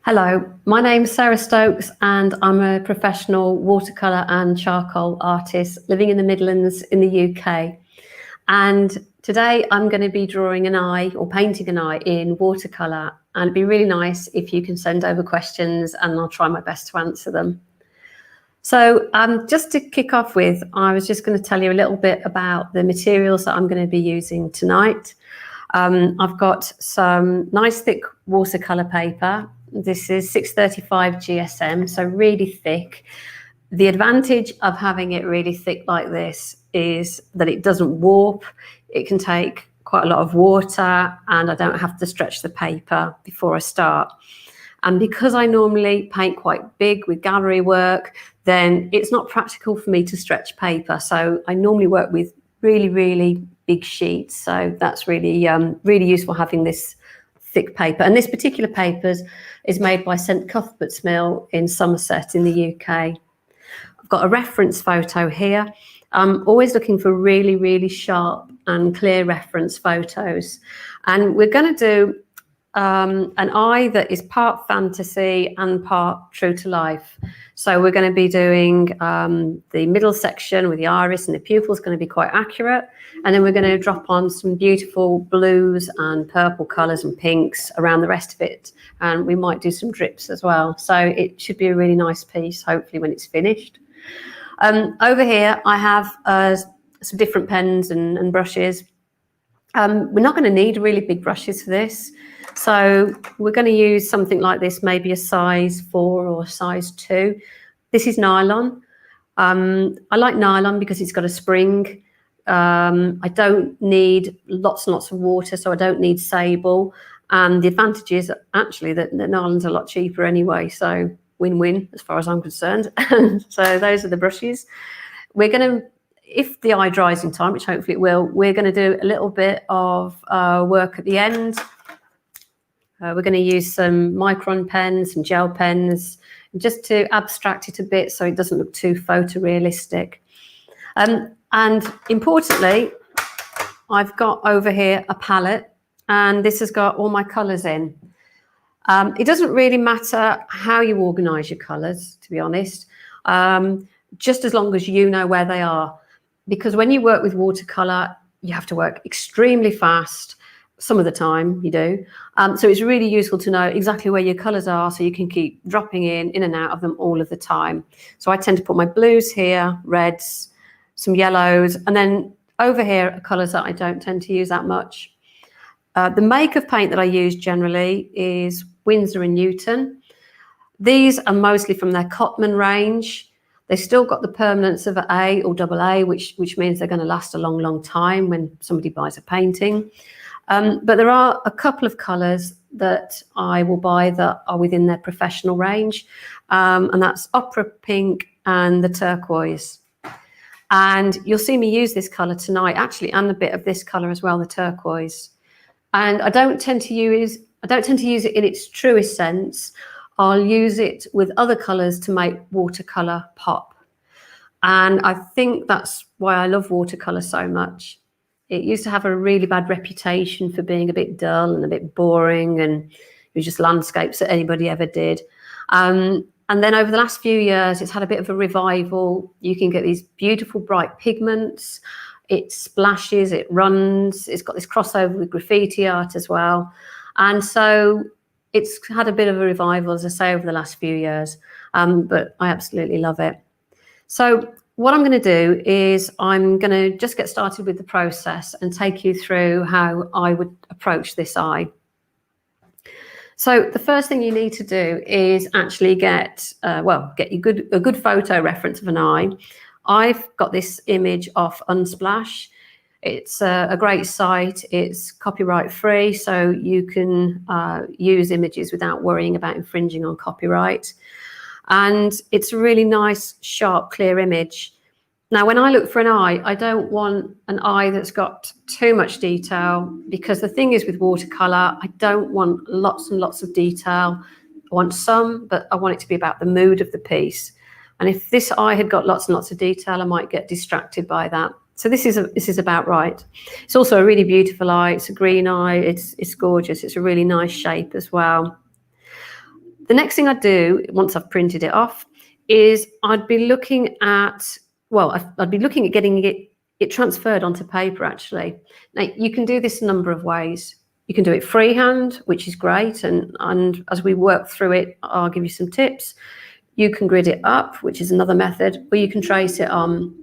Hello, my name's Sarah Stokes and I'm a professional watercolour and charcoal artist living in the Midlands in the UK. And today I'm going to be drawing an eye or painting an eye in watercolour, and it'd be really nice if you can send over questions and I'll try my best to answer them. So just to kick off with, I was just going to tell you a little bit about the materials that I'm going to be using tonight. I've got some nice thick watercolour paper. This is 635 GSM, so really thick. The advantage of having it really thick like this is that it doesn't warp. It can take quite a lot of water and I don't have to stretch the paper before I start. And because I normally paint quite big with gallery work, then it's not practical for me to stretch paper. So I normally work with really, really big sheets. So that's really, really useful having this thick paper. And this particular paper is made by St Cuthbert's Mill in Somerset in the UK. I've got a reference photo here. I'm always looking for really, really sharp and clear reference photos. And we're going to do an eye that is part fantasy and part true to life. So we're going to be doing the middle section with the iris, and the pupil is going to be quite accurate. And then we're going to drop on some beautiful blues and purple colours and pinks around the rest of it. And we might do some drips as well. So it should be a really nice piece, hopefully, when it's finished. Over here, I have some different pens and brushes. We're not going to need really big brushes for this. So we're going to use something like this, maybe a size 4 or a size 2. This is nylon. I like nylon because it's got a spring. I don't need lots and lots of water, so I don't need sable. And the advantage is actually that the nylon's a lot cheaper anyway, so win-win as far as I'm concerned. So those are the brushes. We're going to, if the eye dries in time, which hopefully it will, we're going to do a little bit of work at the end. We're going to use some Micron pens, some gel pens, just to abstract it a bit so it doesn't look too photorealistic. And importantly, I've got over here a palette, and this has got all my colours in. It doesn't really matter how you organise your colours, to be honest, just as long as you know where they are. Because when you work with watercolour, you have to work extremely fast. Some of the time you do. So it's really useful to know exactly where your colours are so you can keep dropping in and out of them all of the time. So I tend to put my blues here, reds, some yellows, and then over here are colours that I don't tend to use that much. The make of paint that I use generally is Winsor & Newton. These are mostly from their Cotman range. They've still got the permanence of an A or AA, which means they're going to last a long, long time when somebody buys a painting. But there are a couple of colours that I will buy that are within their professional range, and that's Opera Pink and the Turquoise. And you'll see me use this colour tonight, actually, and a bit of this colour as well, the Turquoise. And I don't tend to use it in its truest sense. I'll use it with other colours to make watercolour pop. And I think that's why I love watercolour so much. It used to have a really bad reputation for being a bit dull and a bit boring, and it was just landscapes that anybody ever did. And then over the last few years, it's had a bit of a revival. You can get these beautiful bright pigments. It splashes, it runs. It's got this crossover with graffiti art as well. And so it's had a bit of a revival, as I say, over the last few years. But I absolutely love it. So what I'm going to do is I'm going to just get started with the process and take you through how I would approach this eye. So the first thing you need to do is actually get a good photo reference of an eye. I've got this image off Unsplash. It's a great site. It's copyright free, so you can use images without worrying about infringing on copyright. And it's a really nice, sharp, clear image. Now, when I look for an eye, I don't want an eye that's got too much detail, because the thing is with watercolour, I don't want lots and lots of detail. I want some, but I want it to be about the mood of the piece. And if this eye had got lots and lots of detail, I might get distracted by that. So this is about right. It's also a really beautiful eye. It's a green eye. It's gorgeous. It's a really nice shape as well. The next thing I do once I've printed it off is I'd be looking at, well, I'd be looking at getting it transferred onto paper actually. Now you can do this a number of ways. You can do it freehand, which is great, and as we work through it, I'll give you some tips. You can grid it up, which is another method, or you can trace it on.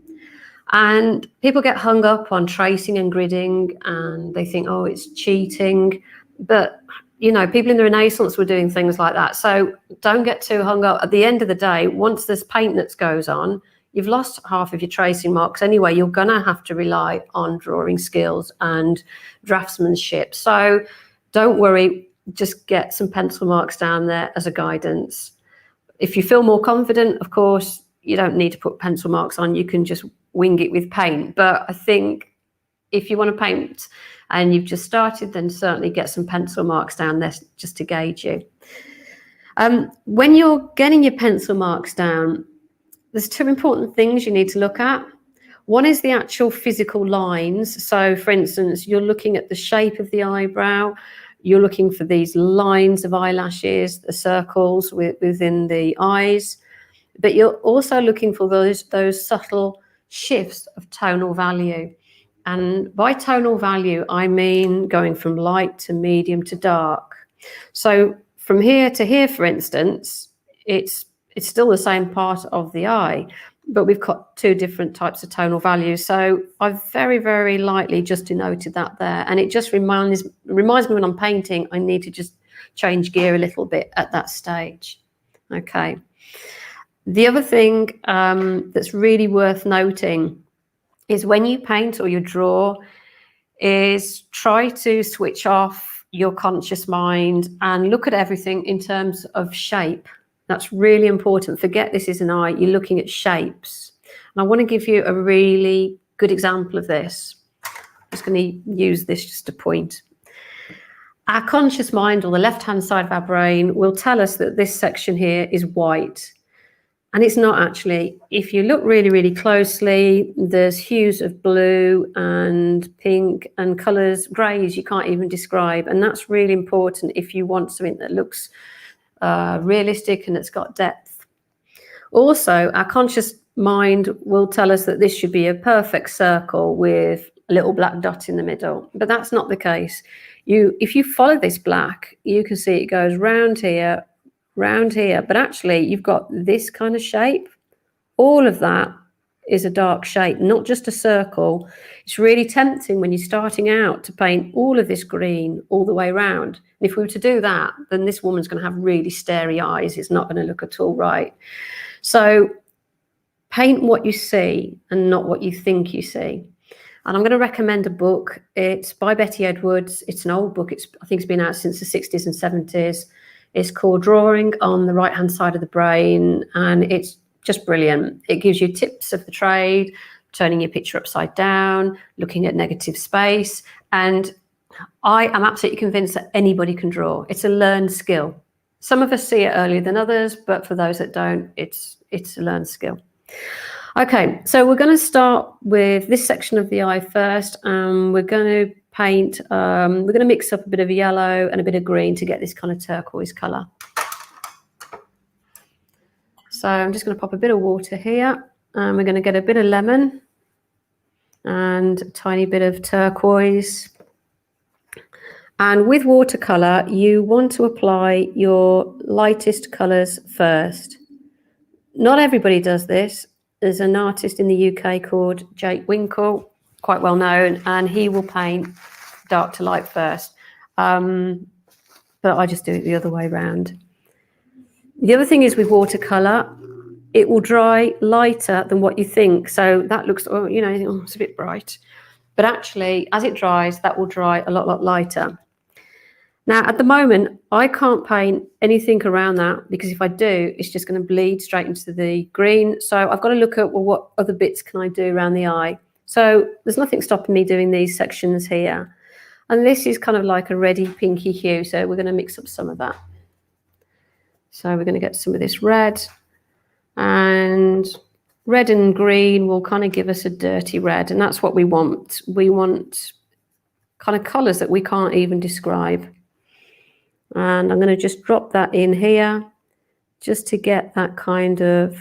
And people get hung up on tracing and gridding, and they think, oh, it's cheating. But, you know, people in the Renaissance were doing things like that. So don't get too hung up. At the end of the day, once there's paint that goes on, you've lost half of your tracing marks anyway. You're going to have to rely on drawing skills and draftsmanship. So don't worry, just get some pencil marks down there as a guidance. If you feel more confident, of course, you don't need to put pencil marks on. You can just wing it with paint. But I think if you want to paint and you've just started, then certainly get some pencil marks down there just to gauge you. When you're getting your pencil marks down, there's two important things you need to look at. One is the actual physical lines. So for instance, you're looking at the shape of the eyebrow. You're looking for these lines of eyelashes, the circles within the eyes. But you're also looking for those subtle shifts of tonal value. And by tonal value, I mean going from light to medium to dark. So from here to here, for instance, it's still the same part of the eye, but we've got two different types of tonal values. So I've very, very lightly just denoted that there. And it just reminds me when I'm painting, I need to just change gear a little bit at that stage. Okay. The other thing that's really worth noting is when you paint or you draw is try to switch off your conscious mind and look at everything in terms of shape. That's really important. Forget this is an eye. You're looking at shapes. And I want to give you a really good example of this. I'm just going to use this just to point. Our conscious mind, or the left-hand side of our brain, will tell us that this section here is white. And it's not actually. If you look really, really closely, there's hues of blue and pink and colours, greys you can't even describe. And that's really important if you want something that looks realistic and it's got depth. Also, our conscious mind will tell us that this should be a perfect circle with a little black dot in the middle, but that's not the case. If you follow this black, you can see it goes round here, but actually you've got this kind of shape. All of that is a dark shape, not just a circle. It's really tempting when you're starting out to paint all of this green all the way around. And if we were to do that, then this woman's going to have really starey eyes. It's not going to look at all right. So paint what you see and not what you think you see. And I'm going to recommend a book. It's by Betty Edwards. It's an old book. I think it's been out since the 60s and 70s. It's called Drawing on the Right-Hand Side of the Brain. And it's just brilliant. It gives you tips of the trade, turning your picture upside down, looking at negative space. And I am absolutely convinced that anybody can draw. It's a learned skill. Some of us see it earlier than others, but for those that don't, it's a learned skill. Okay, so we're going to start with this section of the eye first. We're going to paint, we're going to mix up a bit of yellow and a bit of green to get this kind of turquoise colour. So I'm just going to pop a bit of water here, and we're going to get a bit of lemon and a tiny bit of turquoise. And with watercolour, you want to apply your lightest colours first. Not everybody does this. There's an artist in the UK called Jake Winkle, quite well known, and he will paint dark to light first. But I just do it the other way around. The other thing is with watercolour, it will dry lighter than what you think. So that looks, oh, you know, oh, it's a bit bright. But actually, as it dries, that will dry a lot lighter. Now, at the moment, I can't paint anything around that because if I do, it's just going to bleed straight into the green. So I've got to look at, well, what other bits can I do around the eye? So there's nothing stopping me doing these sections here. And this is kind of like a reddy pinky hue. So we're going to mix up some of that. So we're going to get some of this red, and red and green will kind of give us a dirty red, and that's what we want. We want kind of colours that we can't even describe. And I'm going to just drop that in here. just to get that kind of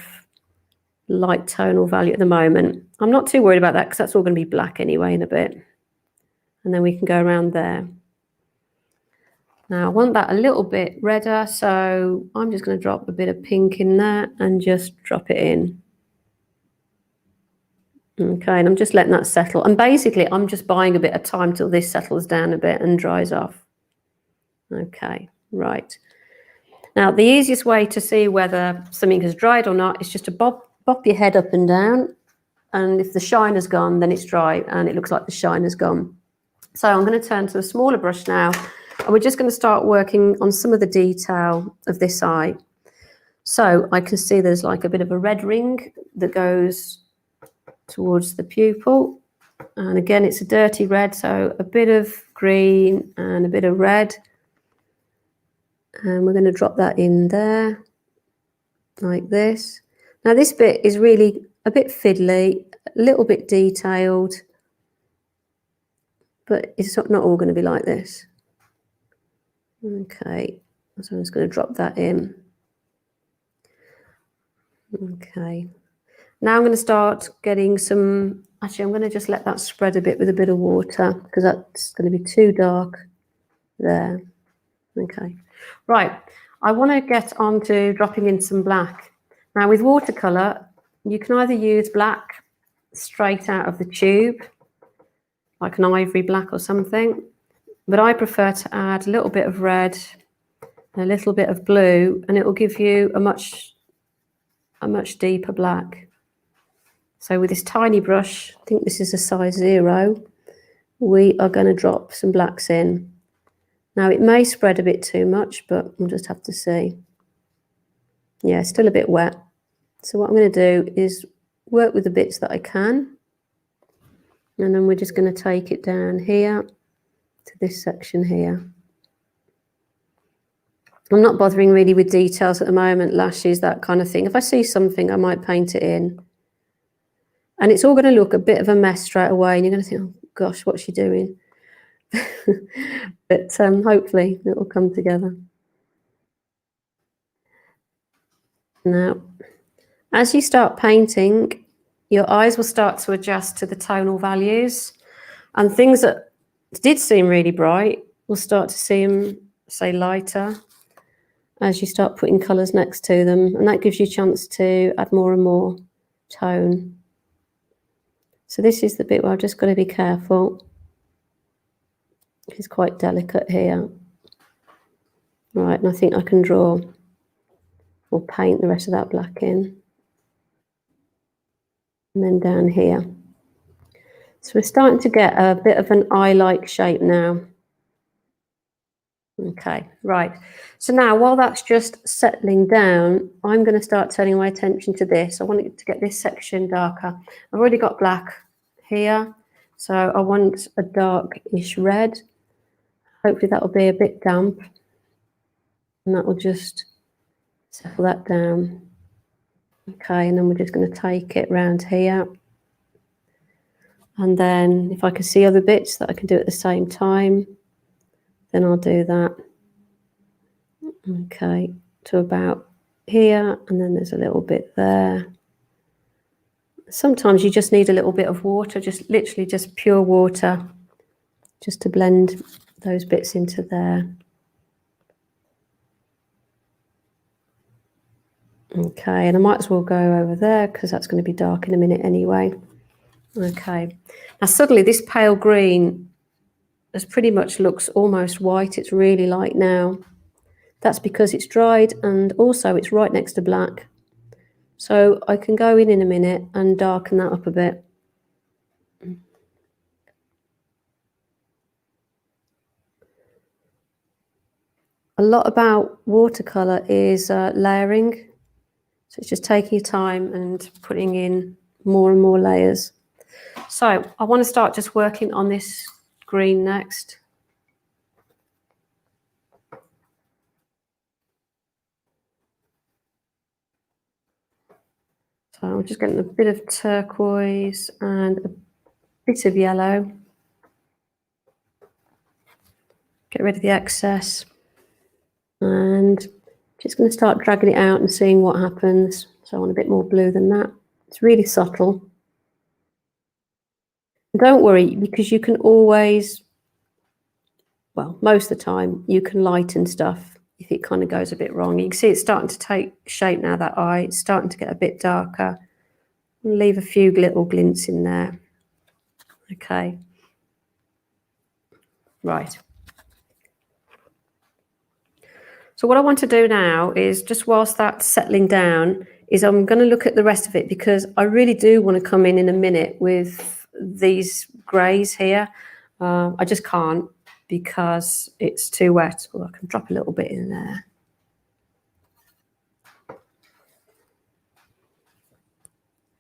light tonal value at the moment. I'm not too worried about that because that's all going to be black anyway in a bit. And then we can go around there. Now I want that a little bit redder, so I'm just going to drop a bit of pink in there and just drop it in. Okay, and I'm just letting that settle. And basically I'm just buying a bit of time till this settles down a bit and dries off. Okay, right. Now the easiest way to see whether something has dried or not is just to bop your head up and down. And if the shine has gone, then it's dry and it looks like the shine has gone. So I'm going to turn to a smaller brush now. And we're just going to start working on some of the detail of this eye. So I can see there's like a bit of a red ring that goes towards the pupil. And again, it's a dirty red, so a bit of green and a bit of red. And we're going to drop that in there, like this. Now this bit is really a bit fiddly, a little bit detailed, but it's not all going to be like this. Okay, so I'm just going to drop that in. Okay, now I'm going to start getting some, actually I'm going to just let that spread a bit with a bit of water because that's going to be too dark there. Okay, right, I want to get on to dropping in some black. Now with watercolor, you can either use black straight out of the tube, like an ivory black or something, but I prefer to add a little bit of red and a little bit of blue, and it will give you a much deeper black. So with this tiny brush, I think this is a size 0, we are going to drop some blacks in. Now it may spread a bit too much, but we'll just have to see. Yeah, it's still a bit wet. So what I'm going to do is work with the bits that I can, and then we're just going to take it down here to this section here. I'm not bothering really with details at the moment, lashes, that kind of thing. If I see something, I might paint it in. And it's all going to look a bit of a mess straight away, and you're going to think, oh gosh, what's she doing? But hopefully it will come together. Now, as you start painting, your eyes will start to adjust to the tonal values, and things that did seem really bright will start to seem, say, lighter as you start putting colours next to them, and that gives you a chance to add more and more tone. So this is the bit where I've just got to be careful. It's quite delicate here. Right, and I think I can draw or paint the rest of that black in. And then down here. So we're starting to get a bit of an eye-like shape now. Okay, right. So now while that's just settling down, I'm going to start turning my attention to this. I want to get this section darker. I've already got black here, so I want a darkish red. Hopefully that will be a bit damp, and that will just settle that down. Okay, and then we're just going to take it round here. And then if I can see other bits that I can do at the same time, then I'll do that. Okay, to about here, and then there's a little bit there. Sometimes you just need a little bit of water, just literally just pure water, just to blend those bits into there. Okay, and I might as well go over there because that's going to be dark in a minute anyway. Okay, now suddenly this pale green has pretty much looks almost white. It's really light now. That's because it's dried, and also it's right next to black. So I can go in a minute and darken that up a bit. A lot about watercolor is layering. So it's just taking your time and putting in more and more layers. So I want to start just working on this green next. So I'm just getting a bit of turquoise and a bit of yellow. Get rid of the excess. And Just going to start dragging it out and seeing what happens. So I want a bit more blue than that. It's really subtle. Don't worry, because you can always, well, most of the time, you can lighten stuff if it kind of goes a bit wrong. You can see it's starting to take shape now, that eye. It's starting to get a bit darker. I'll leave a few little glints in there. Okay. Right. So what I want to do now is, just whilst that's settling down, is I'm going to look at the rest of it, because I really do want to come in a minute with these greys here. I just can't because it's too wet. Well, I can drop a little bit in there.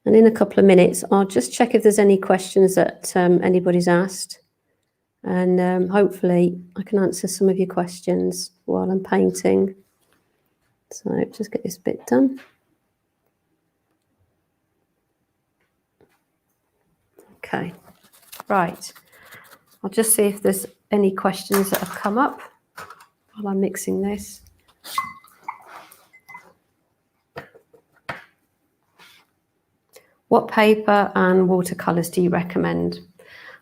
And in a couple of minutes, I'll just check if there's any questions that anybody's asked. And hopefully I can answer some of your questions while I'm painting. So just get this bit done. Okay, right. I'll just see if there's any questions that have come up while I'm mixing this. What paper and watercolours do you recommend?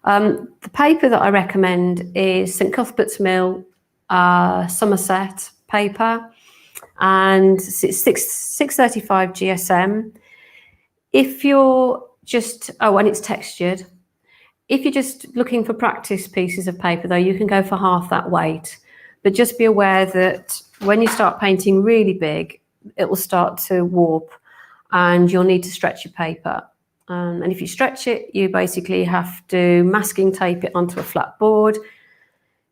The paper that I recommend is St Cuthbert's Mill Somerset paper, and it's 635 GSM. If you're just, and it's textured. If you're just looking for practice pieces of paper, though, you can go for half that weight. But just be aware that when you start painting really big, it will start to warp and you'll need to stretch your paper. And if you stretch it, you basically have to masking tape it onto a flat board,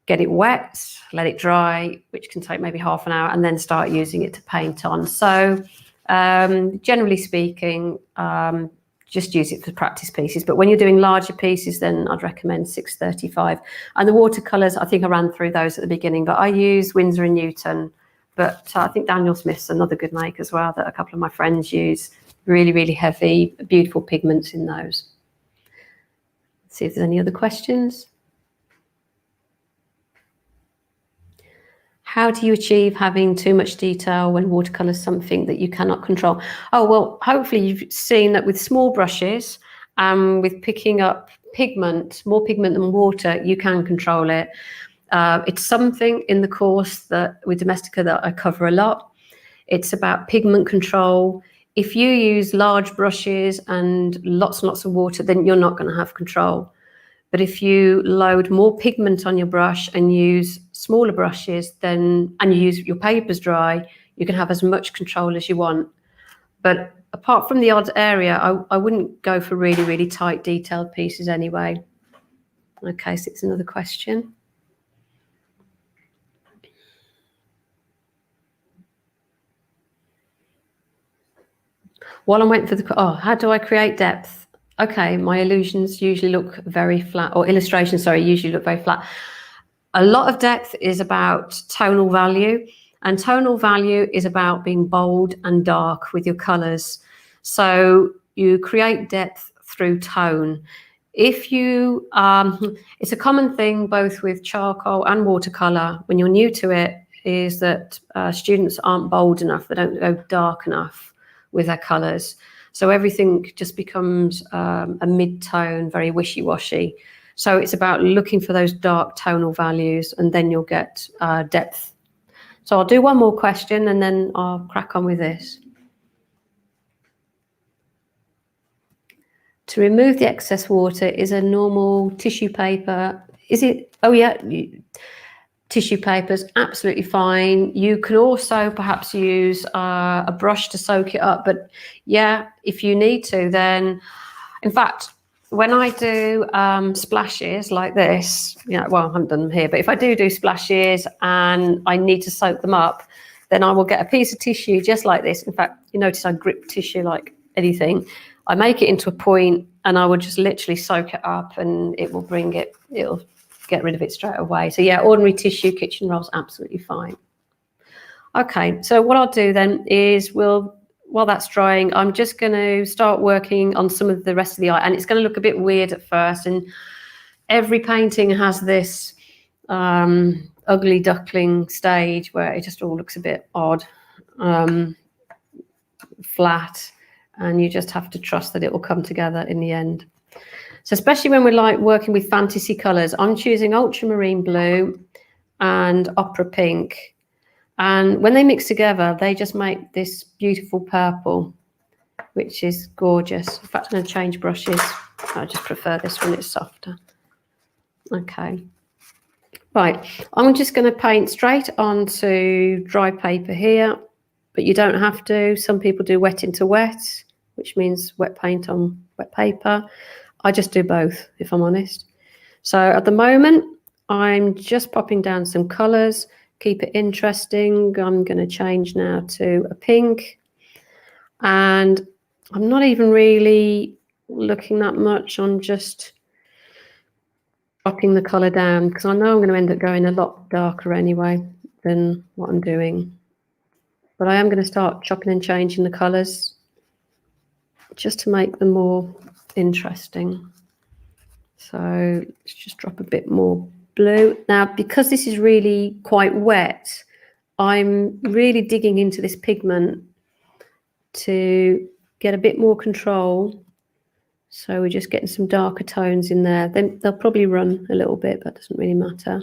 get it wet, let it dry, which can take maybe half an hour, and then start using it to paint on. So generally speaking, just use it for practice pieces. But when you're doing larger pieces, then I'd recommend 635. And the watercolours, I think I ran through those at the beginning, but I use Winsor & Newton. But I think Daniel Smith's another good make as well that a couple of my friends use. Really, really heavy, beautiful pigments in those. Let's see if there's any other questions. How do you achieve having too much detail when watercolour is something that you cannot control? Oh, well, hopefully you've seen that with small brushes and with picking up pigment, more pigment than water, you can control it. It's something in the course that with Domestika that I cover a lot. It's about pigment control. If you use large brushes and lots of water, then you're not going to have control. But if you load more pigment on your brush and use smaller brushes, then and you use your papers dry, you can have as much control as you want. But apart from the odd area, I wouldn't go for really, really tight, detailed pieces anyway. Okay, so it's another question. While I'm waiting for the, how do I create depth? Okay, my illusions usually look very flat, or illustrations, sorry, usually look very flat. A lot of depth is about tonal value, and tonal value is about being bold and dark with your colours. So you create depth through tone. If you, it's a common thing both with charcoal and watercolour when you're new to it, is that students aren't bold enough, they don't go dark enough with their colours. So everything just becomes a mid-tone, very wishy-washy. So it's about looking for those dark tonal values, and then you'll get depth. So I'll do one more question and then I'll crack on with this. To remove the excess water, is a normal tissue paper, is it, oh yeah, tissue paper's absolutely fine. You can also perhaps use a brush to soak it up, but yeah, if you need to, then, in fact, when I do splashes like this, you know, well, I haven't done them here, but if I do splashes and I need to soak them up, then I will get a piece of tissue just like this. In fact, you notice I grip tissue like anything. I make it into a point and I will just literally soak it up, and it will bring it, it'll get rid of it straight away. So yeah, ordinary tissue, kitchen rolls, absolutely fine. Okay, so what I'll do then is while that's drying, I'm just going to start working on some of the rest of the eye, and it's going to look a bit weird at first, and every painting has this ugly duckling stage where it just all looks a bit odd. flat, and you just have to trust that it will come together in the end. So especially when we're like working with fantasy colors, I'm choosing ultramarine blue and opera pink. And when they mix together, they just make this beautiful purple, which is gorgeous. In fact, I'm going to change brushes. I just prefer this one, it's softer. Okay. Right, I'm just going to paint straight onto dry paper here, but you don't have to. Some people do wet into wet, which means wet paint on wet paper. I just do both, if I'm honest. So at the moment, I'm just popping down some colours, keep it interesting. I'm going to change now to a pink. And I'm not even really looking that much. I'm just dropping the colour down because I know I'm going to end up going a lot darker anyway than what I'm doing. But I am going to start chopping and changing the colours just to make them more interesting. So let's just drop a bit more blue. Now, because this is really quite wet, I'm really digging into this pigment to get a bit more control. So we're just getting some darker tones in there. Then they'll probably run a little bit, but it doesn't really matter.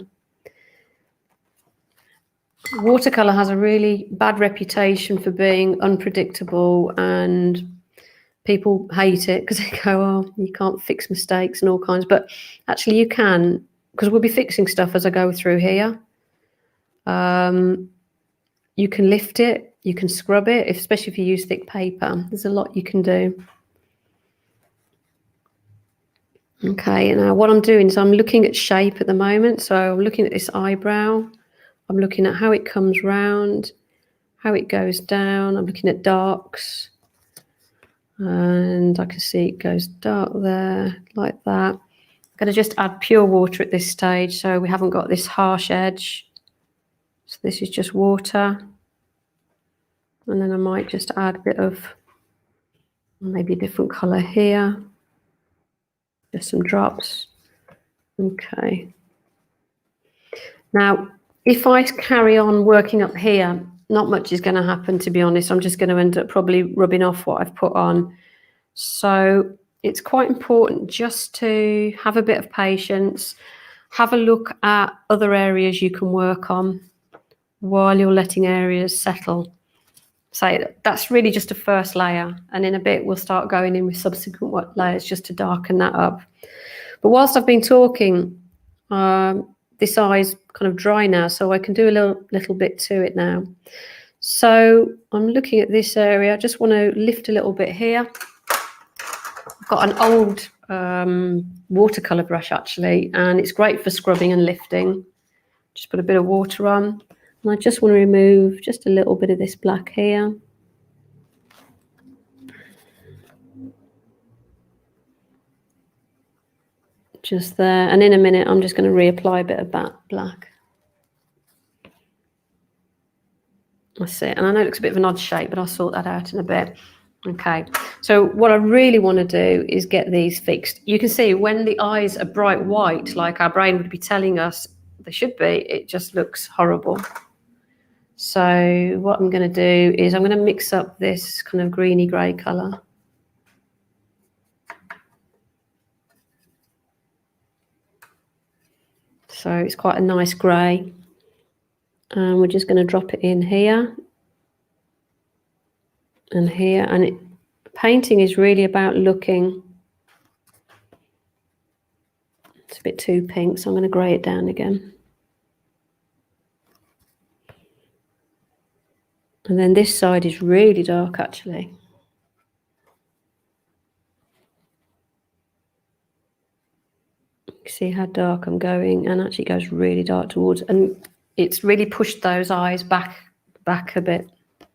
Watercolor has a really bad reputation for being unpredictable, and people hate it because they go, oh, you can't fix mistakes and all kinds. But actually you can, because we'll be fixing stuff as I go through here. You can lift it, you can scrub it, especially if you use thick paper. There's a lot you can do. Okay, now what I'm doing is I'm looking at shape at the moment. So I'm looking at this eyebrow. I'm looking at how it comes round, how it goes down. I'm looking at darks. And I can see it goes dark there, like that. I'm going to just add pure water at this stage, so we haven't got this harsh edge. So this is just water. And then I might just add a bit of maybe a different colour here. Just some drops. Okay. Now, if I carry on working up here, not much is going to happen, to be honest. I'm just going to end up probably rubbing off what I've put on. So it's quite important just to have a bit of patience, have a look at other areas you can work on while you're letting areas settle. So that's really just a first layer, and in a bit we'll start going in with subsequent layers just to darken that up. But whilst I've been talking, this eye's kind of dry now, so I can do a little bit to it now. So I'm looking at this area. I just want to lift a little bit here. I've got an old watercolor brush actually, and it's great for scrubbing and lifting. Just put a bit of water on, and I just want to remove just a little bit of this black here. Just there, and in a minute I'm just going to reapply a bit of that black. That's it, and I know it looks a bit of an odd shape, but I'll sort that out in a bit. Okay, so what I really want to do is get these fixed. You can see when the eyes are bright white, like our brain would be telling us they should be, it just looks horrible. So what I'm going to do is I'm going to mix up this kind of greeny grey colour. So it's quite a nice grey. And we're just going to drop it in here and here. And painting is really about looking. It's a bit too pink, so I'm going to grey it down again. And then this side is really dark actually. You can see how dark I'm going, and actually it goes really dark towards, and it's really pushed those eyes back a bit,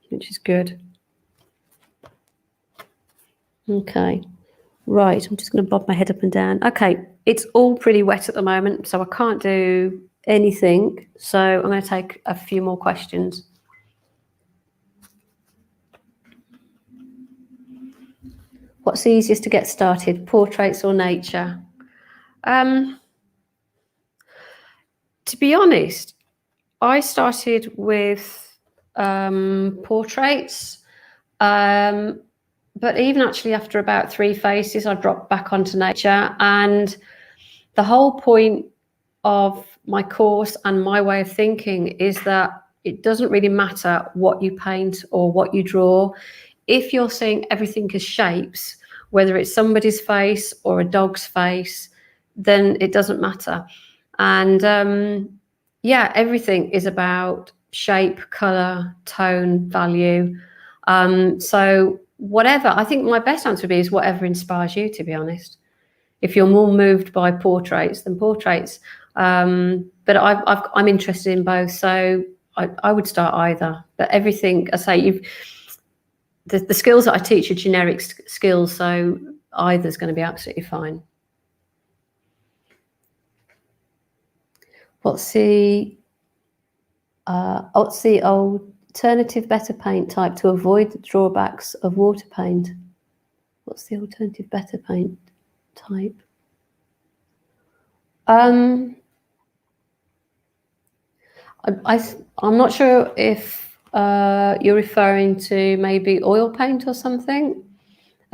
which is good. Okay, right, I'm just going to bob my head up and down. Okay, it's all pretty wet at the moment, so I can't do anything. So I'm going to take a few more questions. What's easiest to get started, portraits or nature? To be honest, I started with portraits. But even actually after about 3 faces, I dropped back onto nature. And the whole point of my course and my way of thinking is that it doesn't really matter what you paint or what you draw. If you're seeing everything as shapes, whether it's somebody's face or a dog's face, then it doesn't matter. And yeah, everything is about shape, color, tone, value. So whatever, I think my best answer would be is whatever inspires you, to be honest. If you're more moved by portraits, then portraits. But I'm interested in both, so I would start either. But everything, I say, the skills that I teach are generic skills, so either's going to be absolutely fine. What's the alternative better paint type to avoid the drawbacks of water paint? What's the alternative better paint type? I'm not sure if you're referring to maybe oil paint or something.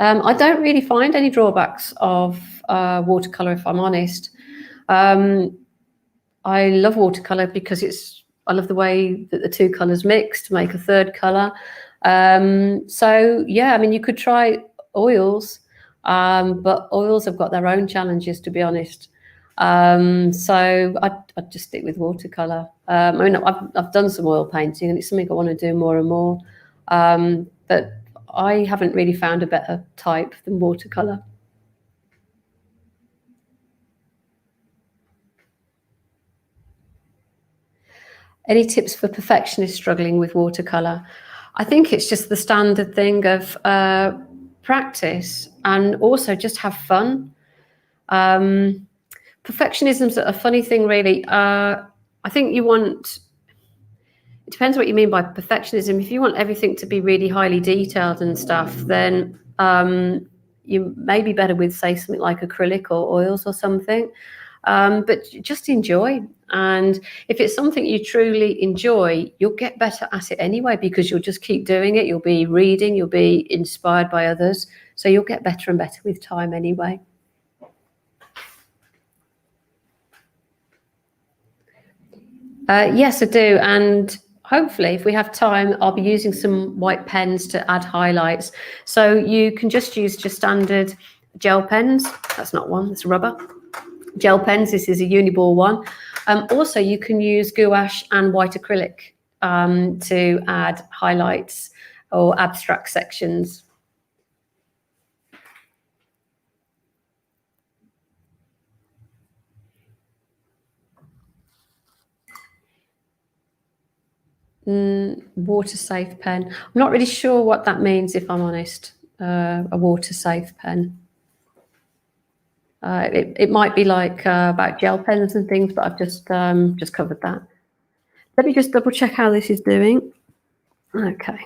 I don't really find any drawbacks of watercolor, if I'm honest. I love watercolor because I love the way that the two colors mix to make a third color. So yeah, I mean, you could try oils, but oils have got their own challenges, to be honest. So I'd just stick with watercolor. I mean, I've done some oil painting, and it's something I want to do more and more. But I haven't really found a better type than watercolor. Any tips for perfectionists struggling with watercolor? I think it's just the standard thing of practice and also just have fun. Perfectionism's a funny thing, really. I think it depends what you mean by perfectionism. If you want everything to be really highly detailed and stuff, then you may be better with, say, something like acrylic or oils or something. But just enjoy. And if it's something you truly enjoy, you'll get better at it anyway, because you'll just keep doing it. You'll be reading, you'll be inspired by others. So you'll get better and better with time anyway. Yes, I do. And hopefully, if we have time, I'll be using some white pens to add highlights. So you can just use standard gel pens. That's not one, it's rubber. Gel pens, this is a uniball one. Also, you can use gouache and white acrylic to add highlights or abstract sections. Water safe pen. I'm not really sure what that means, if I'm honest. A water safe pen. It might be like about gel pens and things, but I've just covered that. Let me just double check how this is doing. Okay.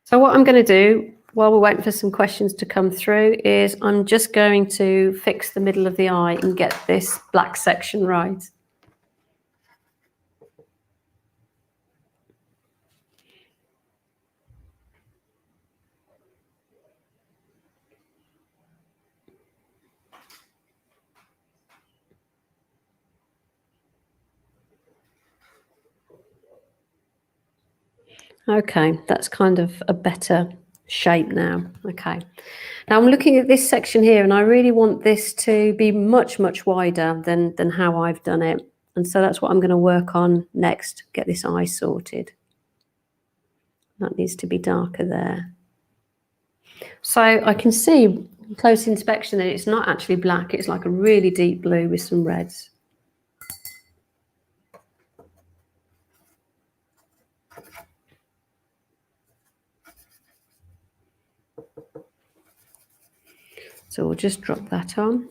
So what I'm going to do while we're waiting for some questions to come through is I'm just going to fix the middle of the eye and get this black section right. Okay, that's kind of a better shape now. Okay, now I'm looking at this section here, and I really want this to be much, much wider than how I've done it. And so that's what I'm going to work on next, get this eye sorted. That needs to be darker there. So I can see close inspection that it's not actually black, it's like a really deep blue with some reds. So we'll just drop that on.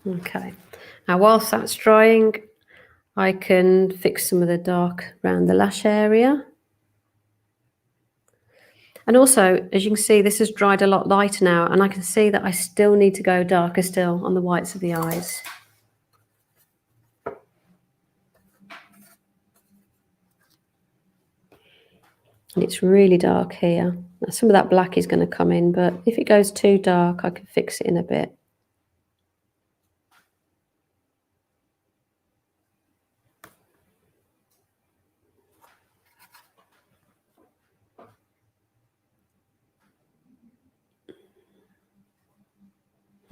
Okay, now whilst that's drying, I can fix some of the dark around the lash area. And also, as you can see, this has dried a lot lighter now, and I can see that I still need to go darker still on the whites of the eyes. And it's really dark here. Now, some of that black is going to come in, but if it goes too dark, I can fix it in a bit.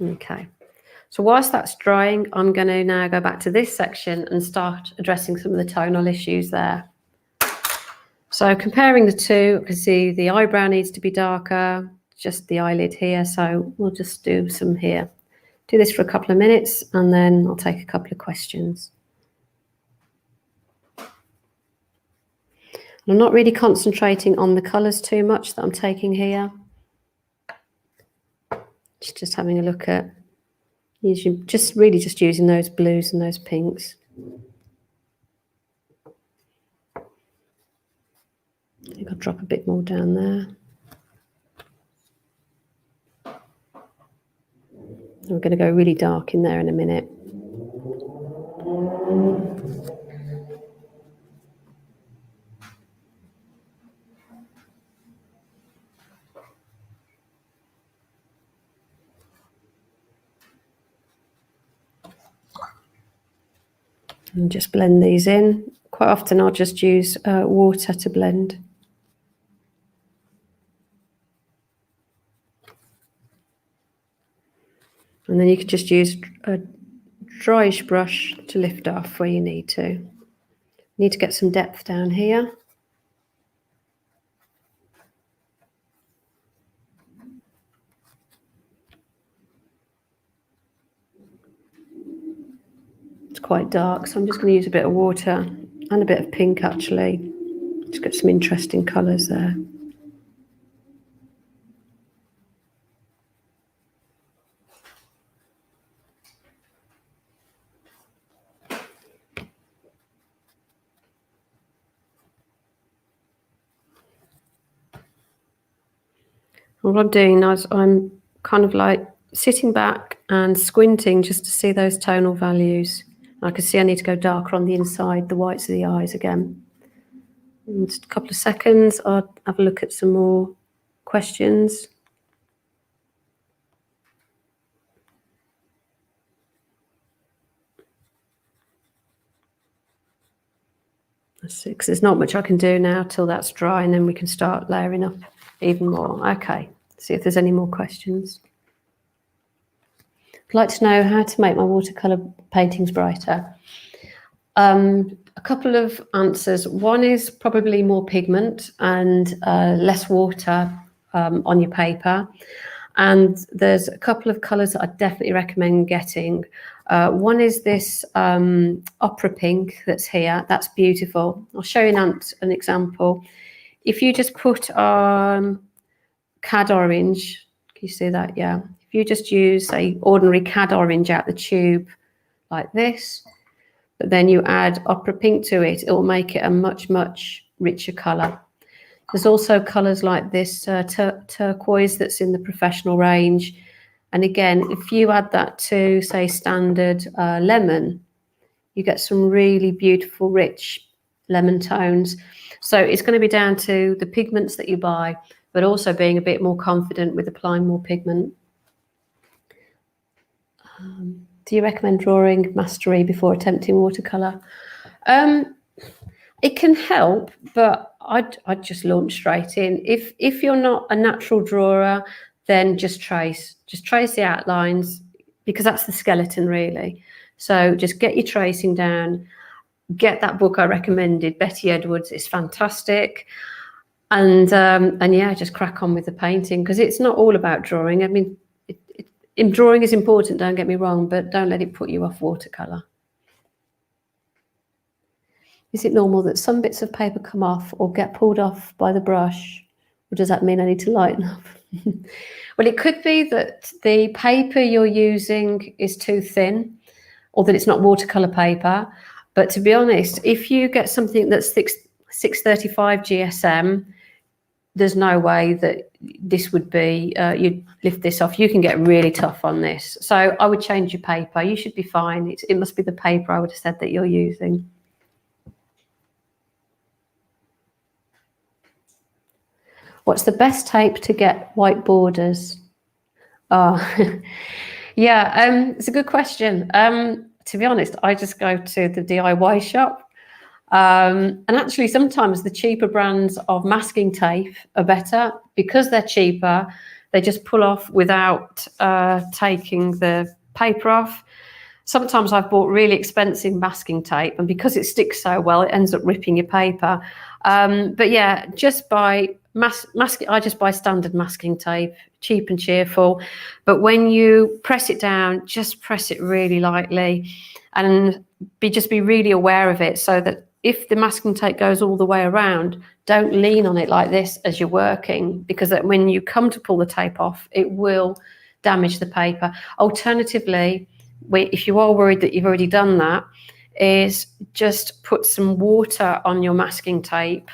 Okay, so whilst that's drying, I'm going to now go back to this section and start addressing some of the tonal issues there. So comparing the two, I can see the eyebrow needs to be darker, just the eyelid here, so we'll just do some here. Do this for a couple of minutes and then I'll take a couple of questions. I'm not really concentrating on the colours too much that I'm taking here. Just having a look at, just using those blues and those pinks. I think I'll drop a bit more down there. We're going to go really dark in there in a minute. And just blend these in. Quite often I'll just use water to blend. And then you can just use a dryish brush to lift off where you need to. You need to get some depth down here. It's quite dark, so I'm just going to use a bit of water and a bit of pink actually. Just get some interesting colours there. What I'm doing now is I'm kind of like sitting back and squinting just to see those tonal values. I can see I need to go darker on the inside, the whites of the eyes again. In just a couple of seconds, I'll have a look at some more questions. That's it, because there's not much I can do now till that's dry, and then we can start layering up even more. Okay, see if there's any more questions. I'd like to know how to make my watercolour paintings brighter. A couple of answers. One is probably more pigment and less water on your paper. And there's a couple of colours that I definitely recommend getting. One is this opera pink that's here. That's beautiful. I'll show you an example. If you just put cad orange, can you see that? Yeah. If you just use a ordinary cad orange out the tube like this, but then you add opera pink to it, it will make it a much, much richer colour. There's also colours like this turquoise that's in the professional range. And again, if you add that to, say, standard lemon, you get some really beautiful, rich lemon tones. So it's going to be down to the pigments that you buy, but also being a bit more confident with applying more pigment. Do you recommend drawing mastery before attempting watercolour? It can help, but I'd just launch straight in. If you're not a natural drawer, then just trace the outlines, because that's the skeleton really. So just get your tracing down, get that book I recommended, Betty Edwards, is fantastic. And yeah, just crack on with the painting, because it's not all about drawing. I mean, drawing is important, don't get me wrong, but don't let it put you off watercolour. Is it normal that some bits of paper come off or get pulled off by the brush Or does that mean I need to lighten up? Well, it could be that the paper you're using is too thin, or that it's not watercolor paper. But to be honest, if you get something that's 635 GSM, there's no way that this would be, you'd lift this off. You can get really tough on this. So I would change your paper. You should be fine. It must be the paper, I would have said, that you're using. What's the best tape to get white borders? Oh, yeah, it's a good question. To be honest, I just go to the DIY shop. And actually, sometimes the cheaper brands of masking tape are better because they're cheaper. They just pull off without taking the paper off. Sometimes I've bought really expensive masking tape, and because it sticks so well, it ends up ripping your paper. But yeah, just by masking, I just buy standard masking tape, cheap and cheerful. But when you press it down, just press it really lightly, and just be really aware of it, so that if the masking tape goes all the way around, don't lean on it like this as you're working, because that when you come to pull the tape off, it will damage the paper. Alternatively, if you are worried that you've already done that, is just put some water on your masking tape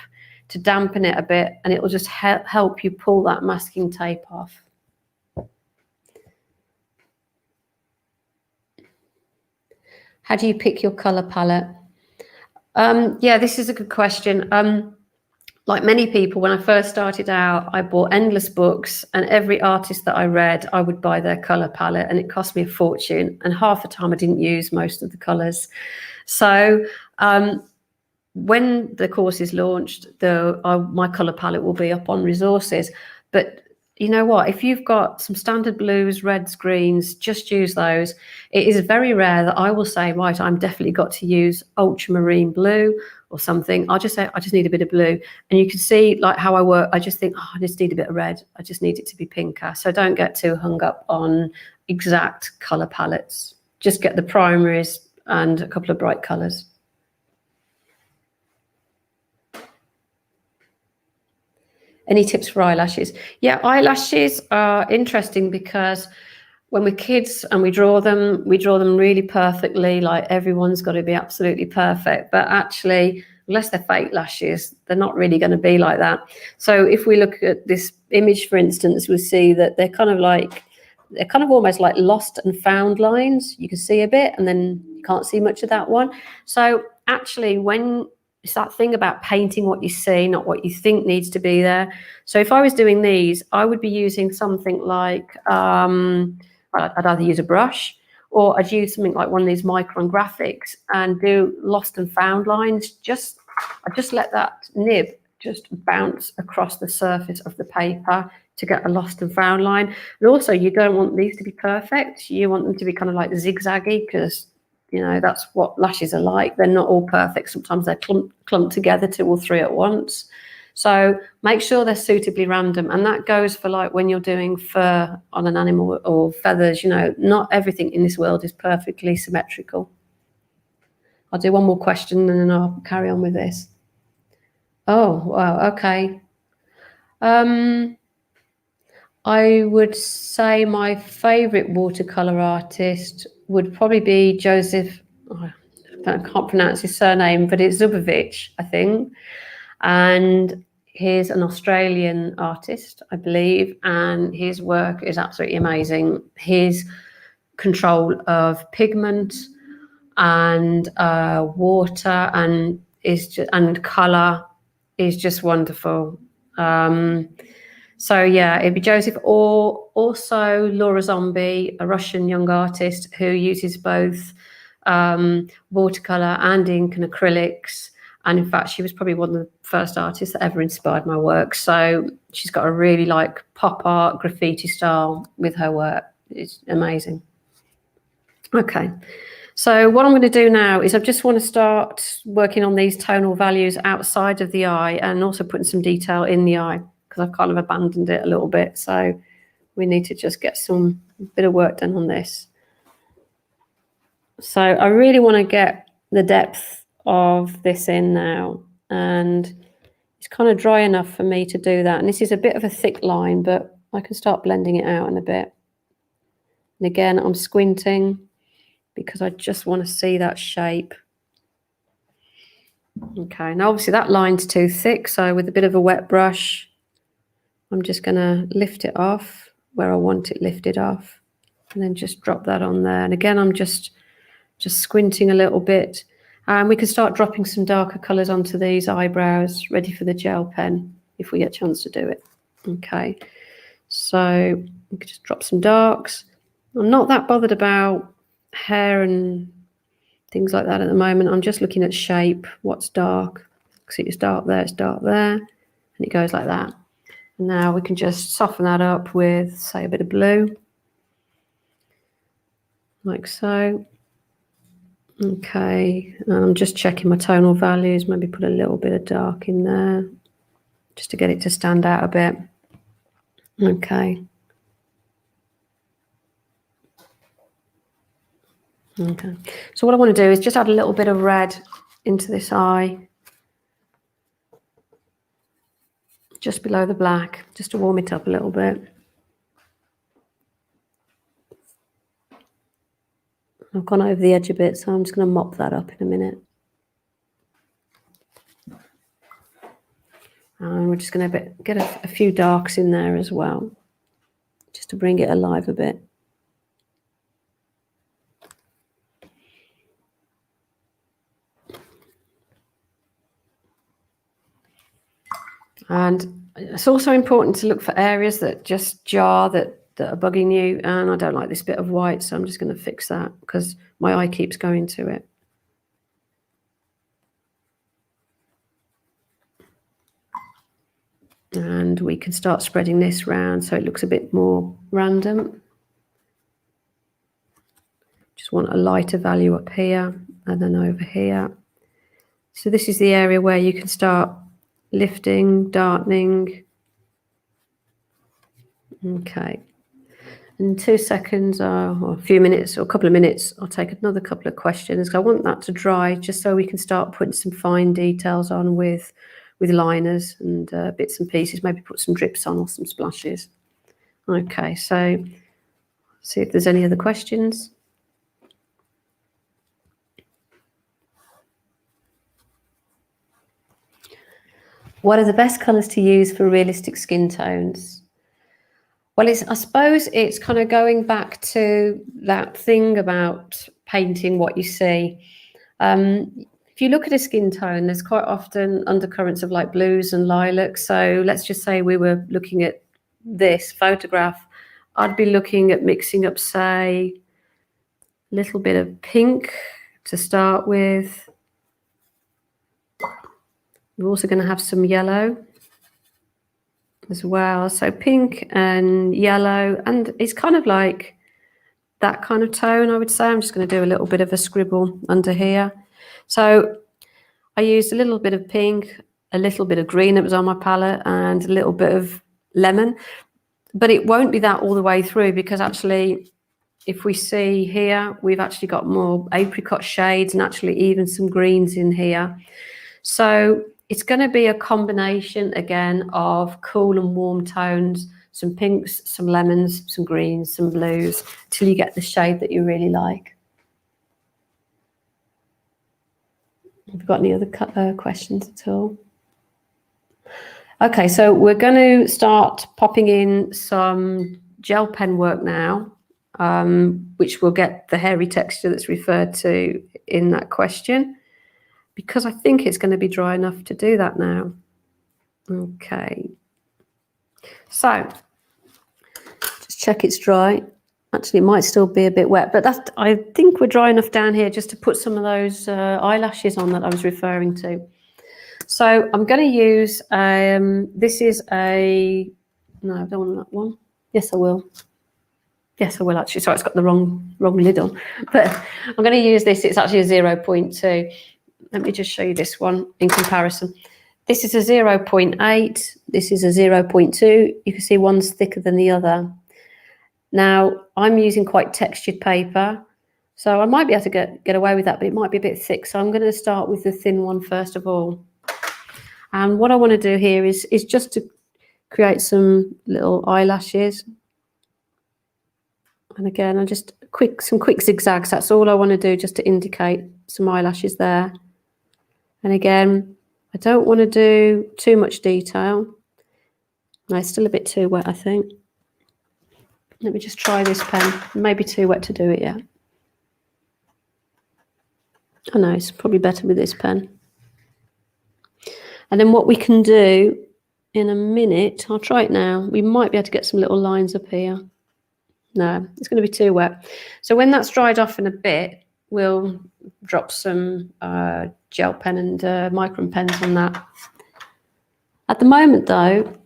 to dampen it a bit, and it will just help you pull that masking tape off. How do you pick your color palette? Yeah, this is a good question. Like many people, when I first started out, I bought endless books, and every artist that I read, I would buy their color palette, and it cost me a fortune. And half the time I didn't use most of the colors. So when the course is launched, my color palette will be up on resources. But you know what? If you've got some standard blues, reds, greens, just use those. It is very rare that I will say, right, I'm definitely got to use ultramarine blue or something. I'll just say, I just need a bit of blue. And you can see like how I work. I just think, oh, I just need a bit of red. I just need it to be pinker. So don't get too hung up on exact color palettes. Just get the primaries and a couple of bright colors. Any tips for eyelashes? Yeah, eyelashes are interesting because when we're kids and we draw them really perfectly, like everyone's got to be absolutely perfect. But actually, unless they're fake lashes, they're not really going to be like that. So if we look at this image, for instance, we see that they're kind of almost like lost and found lines. You can see a bit and then you can't see much of that one. So actually, when it's that thing about painting what you see, not what you think needs to be there. So if I was doing these, I would be using something like, I'd either use a brush, or I'd use something like one of these Micron graphics and do lost and found lines. I just let that nib just bounce across the surface of the paper to get a lost and found line. And also, you don't want these to be perfect. You want them to be kind of like zigzaggy, because you know, that's what lashes are like. They're not all perfect. Sometimes they're clumped together, 2 or 3 at once. So make sure they're suitably random. And that goes for like when you're doing fur on an animal or feathers. You know, not everything in this world is perfectly symmetrical. I'll do one more question and then I'll carry on with this. Oh, wow. Okay. I would say my favorite watercolor artist would probably be Joseph. I can't pronounce his surname, but it's Zubovich, I think. And he's an Australian artist, I believe, and his work is absolutely amazing. His control of pigment and water and color is just wonderful. So yeah, it'd be Joseph, or also Laura Zombie, a Russian young artist who uses both watercolor and ink and acrylics. And in fact, she was probably one of the first artists that ever inspired my work. So she's got a really like pop art graffiti style with her work. It's amazing. Okay. So what I'm going to do now is I just want to start working on these tonal values outside of the eye and also putting some detail in the eye, because I've kind of abandoned it a little bit. So we need to just get some bit of work done on this. So I really want to get the depth of this in now. And It's kind of dry enough for me to do that. And this is a bit of a thick line, but I can start blending it out in a bit. And again, I'm squinting because I just want to see that shape. Okay, now obviously that line's too thick, so with a bit of a wet brush, I'm just going to lift it off where I want it lifted off, and then just drop that on there. And again, I'm just squinting a little bit. And we can start dropping some darker colours onto these eyebrows, ready for the gel pen, if we get a chance to do it. Okay, so we can just drop some darks. I'm not that bothered about hair and things like that at the moment. I'm just looking at shape, what's dark. See, it's dark there, and it goes like that. And now we can just soften that up with, say, a bit of blue, like so. Okay, and I'm just checking my tonal values, maybe put a little bit of dark in there, just to get it to stand out a bit. Okay. Okay, so what I want to do is just add a little bit of red into this eye, just below the black, just to warm it up a little bit. I've gone over the edge a bit, so I'm just going to mop that up in a minute. And we're just going to get a few darks in there as well, just to bring it alive a bit. And it's also important to look for areas that just jar, that are bugging you. And I don't like this bit of white, so I'm just going to fix that because my eye keeps going to it. And we can start spreading this round so it looks a bit more random. Just want a lighter value up here and then over here. So this is the area where you can start lifting, darkening. Okay. In 2 seconds or a few minutes or a couple of minutes, I'll take another couple of questions. I want that to dry just so we can start putting some fine details on with liners and bits and pieces, maybe put some drips on or some splashes. Okay, so see if there's any other questions. What are the best colours to use for realistic skin tones? Well, I suppose it's kind of going back to that thing about painting what you see. If you look at a skin tone, there's quite often undercurrents of like blues and lilacs. So let's just say we were looking at this photograph. I'd be looking at mixing up, say, a little bit of pink to start with. We're also going to have some yellow as well. So pink and yellow, and it's kind of like that kind of tone, I would say. I'm just going to do a little bit of a scribble under here. So I used a little bit of pink, a little bit of green that was on my palette, and a little bit of lemon. But it won't be that all the way through, because actually, if we see here, we've actually got more apricot shades and actually even some greens in here. So it's going to be a combination again of cool and warm tones, some pinks, some lemons, some greens, some blues, till you get the shade that you really like. Have you got any other questions at all? Okay, so we're going to start popping in some gel pen work now, which will get the hairy texture that's referred to in that question, because I think it's going to be dry enough to do that now. Okay, so just check it's dry. Actually, it might still be a bit wet, but I think we're dry enough down here just to put some of those eyelashes on that I was referring to. So I'm going to use, this is a, no, I don't want that one. Yes, I will. Yes, I will actually. Sorry, it's got the wrong lid on. But I'm going to use this. It's actually a 0.2. Let me just show you this one in comparison. This is a 0.8. This is a 0.2. You can see one's thicker than the other. Now, I'm using quite textured paper, so I might be able to get away with that, but it might be a bit thick. So I'm going to start with the thin one first of all. And what I want to do here is just to create some little eyelashes. And again, I just some quick zigzags. That's all I want to do, just to indicate some eyelashes there. And again, I don't want to do too much detail. No, it's still a bit too wet, I think. Let me just try this pen. Maybe too wet to do it yet. Oh no, it's probably better with this pen. And then what we can do in a minute, I'll try it now. We might be able to get some little lines up here. No, it's going to be too wet. So when that's dried off in a bit, we'll drop some gel pen and Micron pens on that. At the moment though,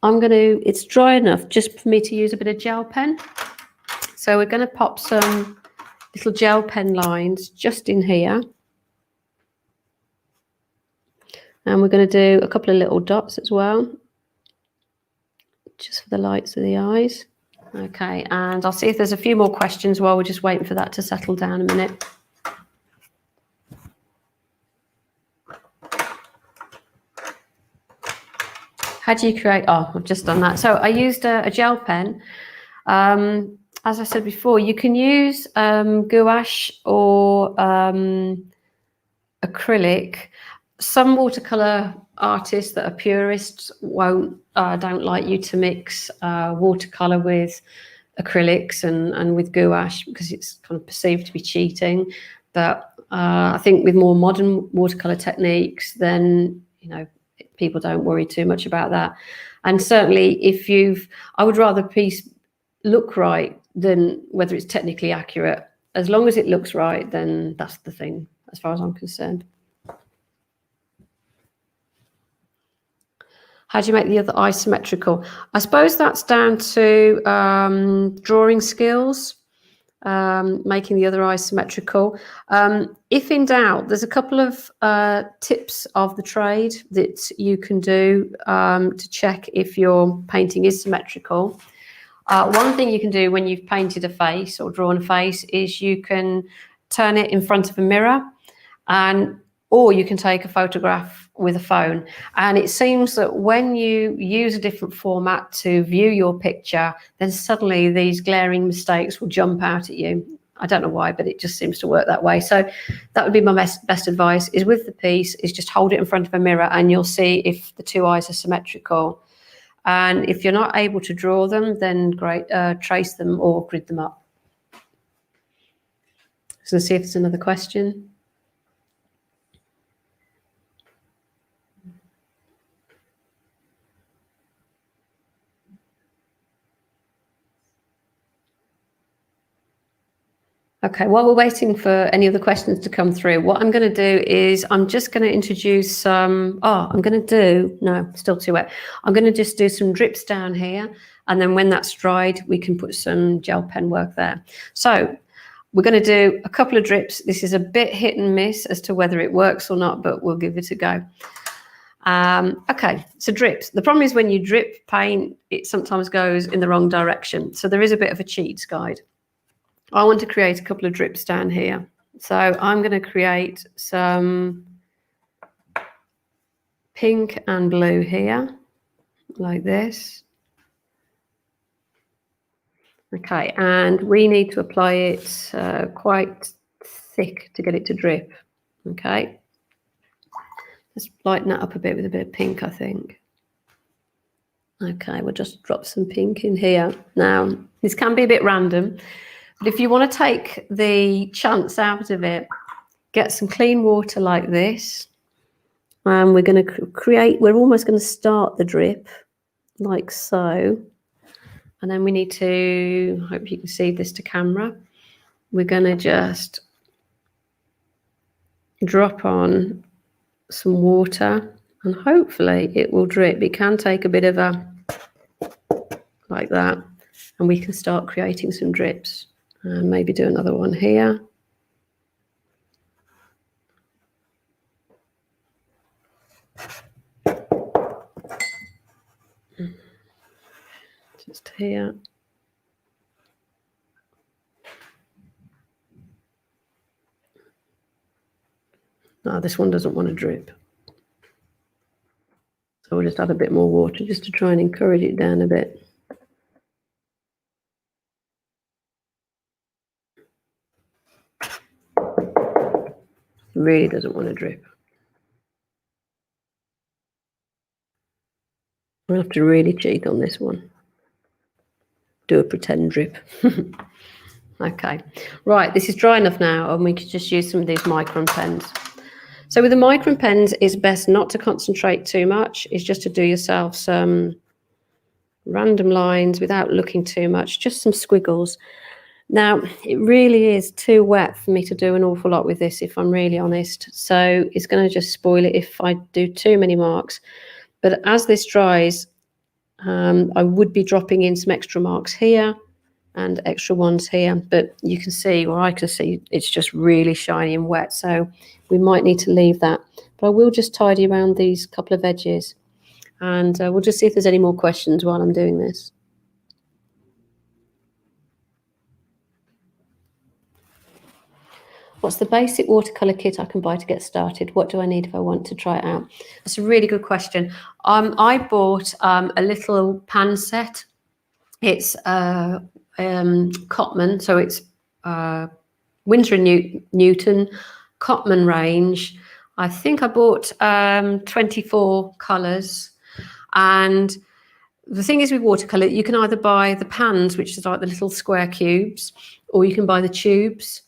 it's dry enough just for me to use a bit of gel pen. So we're going to pop some little gel pen lines just in here. And we're going to do a couple of little dots as well, just for the lights of the eyes. Okay, and I'll see if there's a few more questions while we're just waiting for that to settle down a minute. How do you create? Oh, I've just done that. So I used a gel pen. As I said before, you can use gouache or acrylic. Some watercolor artists that are purists don't like you to mix watercolor with acrylics and with gouache, because it's kind of perceived to be cheating. But I think with more modern watercolor techniques, then people don't worry too much about that. And certainly I would rather a piece look right than whether it's technically accurate. As long as it looks right, then that's the thing, as far as I'm concerned. How do you make the other eye symmetrical? I suppose that's down to drawing skills, making the other eye symmetrical. If in doubt, there's a couple of tips of the trade that you can do to check if your painting is symmetrical. One thing you can do when you've painted a face or drawn a face is you can turn it in front of a mirror, or you can take a photograph with a phone. And it seems that when you use a different format to view your picture, then suddenly these glaring mistakes will jump out at you. I don't know why, but it just seems to work that way. So that would be my best advice, is with the piece, is just hold it in front of a mirror and you'll see if the two eyes are symmetrical. And if you're not able to draw them, then great, trace them or grid them up. So let's see if there's another question. Okay, while we're waiting for any other questions to come through, what I'm going to do is I'm just going to introduce some, still too wet. I'm going to just do some drips down here, and then when that's dried, we can put some gel pen work there. So we're going to do a couple of drips. This is a bit hit and miss as to whether it works or not, but we'll give it a go. Okay, so drips. The problem is when you drip paint, it sometimes goes in the wrong direction. So there is a bit of a cheats guide. I want to create a couple of drips down here. So I'm going to create some pink and blue here, like this. Okay, and we need to apply it quite thick to get it to drip. Okay, let's lighten that up a bit with a bit of pink, I think. Okay, we'll just drop some pink in here. Now, this can be a bit random, but if you want to take the chance out of it, get some clean water like this. And we're going to we're almost going to start the drip like so. And then we need to, I hope you can see this to camera. We're going to just drop on some water and hopefully it will drip. It can take a bit of like that. And we can start creating some drips. And maybe do another one here. Just here. No, this one doesn't want to drip. So we'll just add a bit more water just to try and encourage it down a bit. Really doesn't want to drip. I'll have to really cheat on this one. Do a pretend drip. Okay, right, this is dry enough now, and we could just use some of these Micron pens. So with the Micron pens, it's best not to concentrate too much. It's just to do yourself some random lines without looking too much, just some squiggles. Now, it really is too wet for me to do an awful lot with this, if I'm really honest. So it's going to just spoil it if I do too many marks. But as this dries, I would be dropping in some extra marks here and extra ones here, but you can see, or I can see, it's just really shiny and wet, so we might need to leave that. But I will just tidy around these couple of edges, and we'll just see if there's any more questions while I'm doing this. What's the basic watercolor kit I can buy to get started? What do I need if I want to try it out? That's a really good question. I bought a little pan set. It's Cotman, so it's Winsor & Newton Cotman range. I think I bought 24 colours. And the thing is with watercolour, you can either buy the pans, which is like the little square cubes, or you can buy the tubes.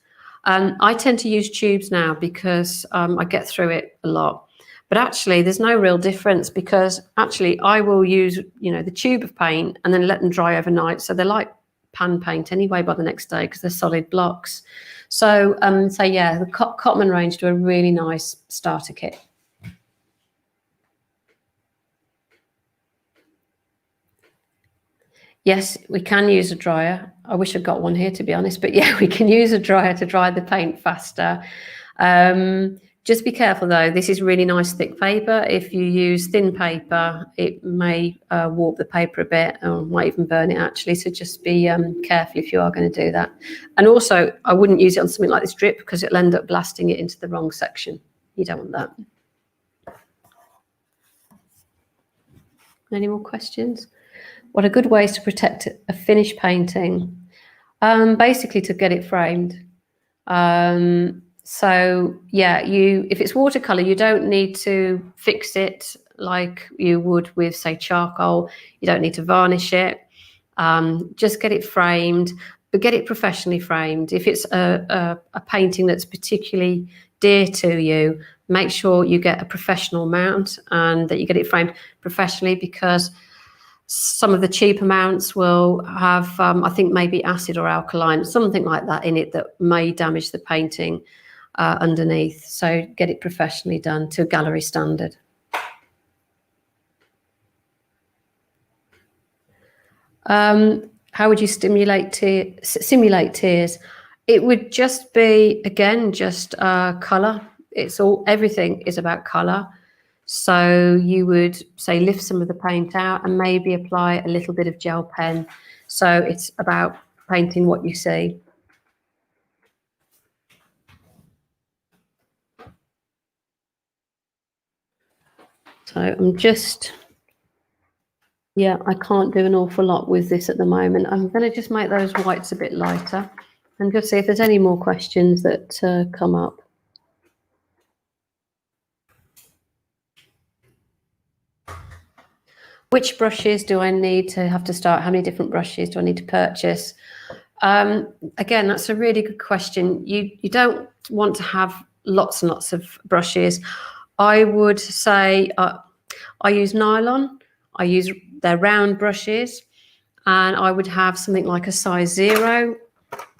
I tend to use tubes now because I get through it a lot. But actually, there's no real difference, because actually I will use, the tube of paint and then let them dry overnight. So they're like pan paint anyway by the next day, because they're solid blocks. So, yeah, the Cotman range do a really nice starter kit. Yes, we can use a dryer. I wish I'd got one here, to be honest, but yeah, we can use a dryer to dry the paint faster. Just be careful though, this is really nice thick paper. If you use thin paper, it may warp the paper a bit, or might even burn it actually, so just be careful if you are going to do that. And also, I wouldn't use it on something like this drip, because it'll end up blasting it into the wrong section. You don't want that. Any more questions? What are good ways to protect a finished painting? Basically to get it framed. So yeah, if it's watercolor, you don't need to fix it like you would with, say, charcoal. You don't need to varnish it. Just get it framed, but get it professionally framed. If it's a painting that's particularly dear to you, make sure you get a professional mount and that you get it framed professionally, because some of the cheaper mounts will have, I think, maybe acid or alkaline, something like that in it, that may damage the painting underneath. So get it professionally done to gallery standard. How would you simulate tears? It would just be, again, just color. Everything is about color. So you would, say, lift some of the paint out and maybe apply a little bit of gel pen. So it's about painting what you see. So I'm just, yeah, I can't do an awful lot with this at the moment. I'm going to just make those whites a bit lighter and just see if there's any more questions that come up. Which brushes do I need to have to start? How many different brushes do I need to purchase? Again, that's a really good question. You don't want to have lots and lots of brushes. I would say I use nylon. I use their round brushes, and I would have something like a size 0,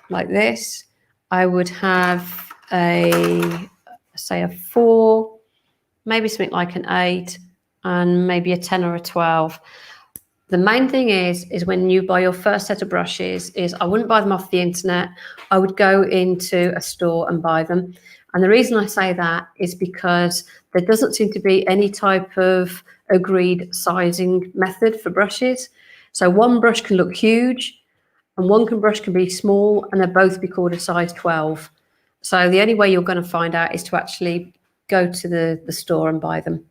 like this. I would have say a 4, maybe something like an 8, and maybe a 10 or a 12. The main thing is when you buy your first set of brushes, is I wouldn't buy them off the internet. I would go into a store and buy them. And the reason I say that is because there doesn't seem to be any type of agreed sizing method for brushes. So one brush can look huge and one brush can be small, and they'll both be called a size 12. So the only way you're going to find out is to actually go to the store and buy them.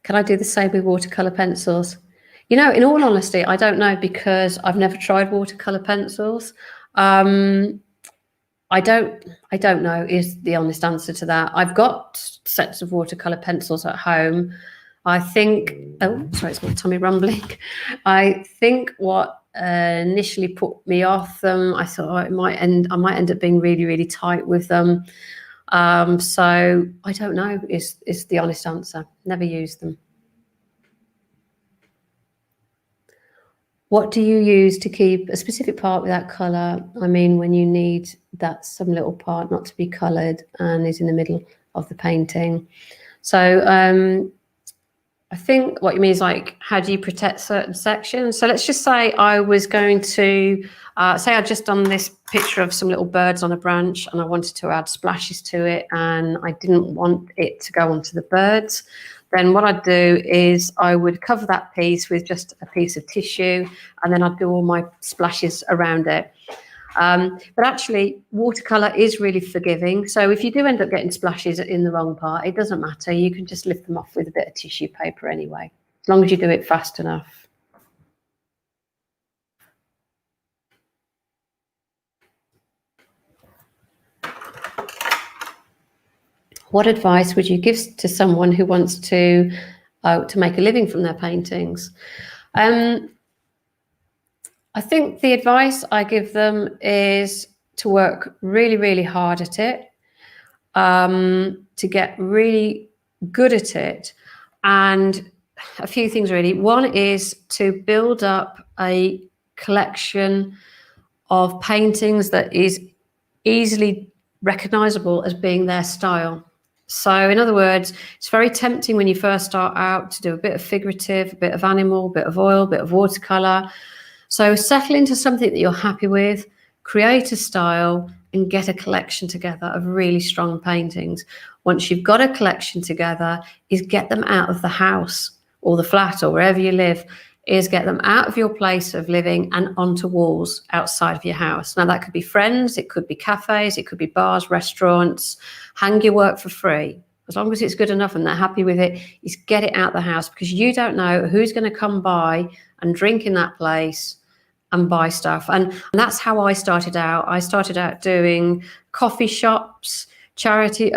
Can I do the same with watercolor pencils? You know, in all honesty, I don't know, because I've never tried watercolor pencils. I don't know is the honest answer to that. I've got sets of watercolor pencils at home. I think, oh, sorry, it's my tummy rumbling. I think what initially put me off them, I thought I might end up being really, really tight with them. So I don't know is the honest answer. Never used them. What do you use to keep a specific part without colour? I mean, when you need that some little part not to be coloured and is in the middle of the painting. So I think what you mean is like, how do you protect certain sections? So let's just say I was going to, say I'd just done this picture of some little birds on a branch and I wanted to add splashes to it and I didn't want it to go onto the birds. Then what I'd do is I would cover that piece with just a piece of tissue and then I'd do all my splashes around it. But actually, watercolour is really forgiving. So if you do end up getting splashes in the wrong part, it doesn't matter. You can just lift them off with a bit of tissue paper anyway, as long as you do it fast enough. What advice would you give to someone who wants to make a living from their paintings? I think the advice I give them is to work really, really hard at it, to get really good at it. And a few things really. One is to build up a collection of paintings that is easily recognizable as being their style. So in other words, it's very tempting when you first start out to do a bit of figurative, a bit of animal, a bit of oil, a bit of watercolor. So settle into something that you're happy with, create a style and get a collection together of really strong paintings. Once you've got a collection together, is get them out of the house or the flat or wherever you live, is get them out of your place of living and onto walls outside of your house. Now that could be friends, it could be cafes, it could be bars, restaurants. Hang your work for free. As long as it's good enough and they're happy with it, is get it out the house, because you don't know who's going to come by and drink in that place and buy stuff. And that's how I started out. I started out doing coffee shops, charity